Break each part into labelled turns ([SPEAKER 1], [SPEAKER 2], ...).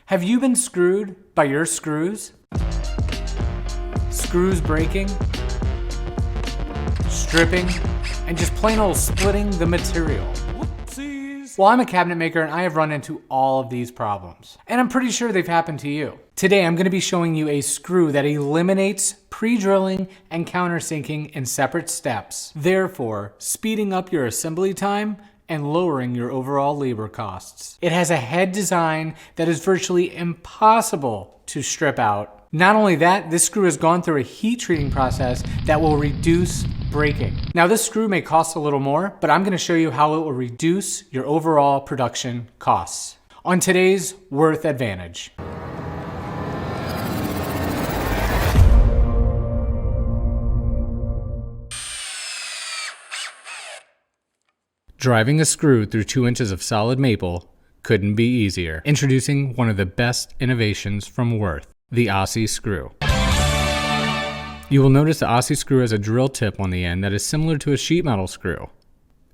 [SPEAKER 1] Have you been screwed by your screws? Screws breaking, stripping, and just plain old splitting the material. Whoopsies. Well, I'm a cabinet maker and I have run into all of these problems. And I'm pretty sure they've happened to you. Today, I'm gonna be showing you a screw that eliminates pre-drilling and countersinking in separate steps, therefore speeding up your assembly time and lowering your overall labor costs. It has a head design that is virtually impossible to strip out. Not only that, this screw has gone through a heat treating process that will reduce breaking. Now this screw may cost a little more, but I'm gonna show you how it will reduce your overall production costs on today's Wurth Advantage. Driving a screw through 2 inches of solid maple couldn't be easier. Introducing one of the best innovations from Wurth, the ASSY screw. You will notice the ASSY screw has a drill tip on the end that is similar to a sheet metal screw.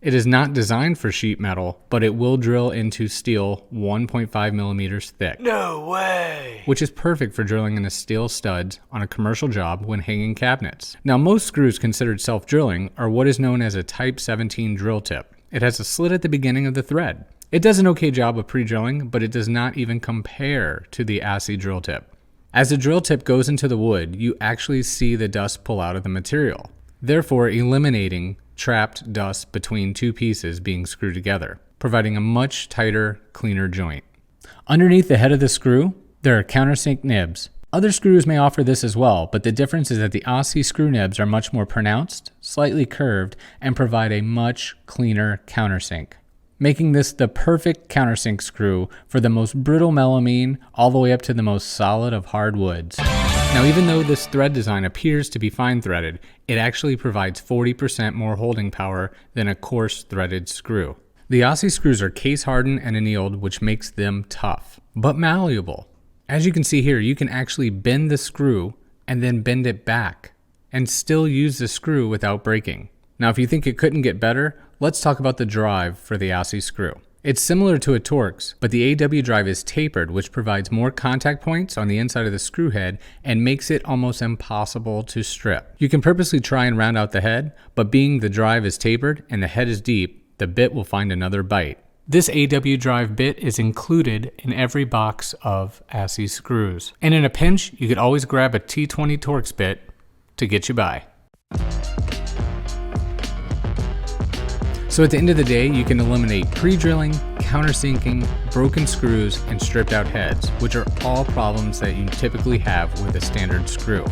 [SPEAKER 1] It is not designed for sheet metal, but it will drill into steel 1.5 millimeters thick. No way! Which is perfect for drilling into steel studs on a commercial job when hanging cabinets. Now most screws considered self-drilling are what is known as a Type 17 drill tip. It has a slit at the beginning of the thread. It does an okay job of pre-drilling, but it does not even compare to the ASSY drill tip. As the drill tip goes into the wood, you actually see the dust pull out of the material, therefore eliminating trapped dust between two pieces being screwed together, providing a much tighter, cleaner joint. Underneath the head of the screw, there are countersink nibs. Other screws may offer this as well, but the difference is that the ASSY screw nibs are much more pronounced, slightly curved, and provide a much cleaner countersink, making this the perfect countersink screw for the most brittle melamine all the way up to the most solid of hardwoods. Now, even though this thread design appears to be fine threaded, it actually provides 40% more holding power than a coarse threaded screw. The ASSY screws are case hardened and annealed, which makes them tough, but malleable. As you can see here, you can actually bend the screw and then bend it back and still use the screw without breaking. Now, if you think it couldn't get better, let's talk about the drive for the ASSY screw. It's similar to a Torx, but the AW drive is tapered, which provides more contact points on the inside of the screw head and makes it almost impossible to strip. You can purposely try and round out the head, but being the drive is tapered and the head is deep, the bit will find another bite. This AW drive bit is included in every box of ASSY screws. And in a pinch, you could always grab a T20 Torx bit to get you by. So at the end of the day, you can eliminate pre-drilling, countersinking, broken screws, and stripped out heads, which are all problems that you typically have with a standard screw.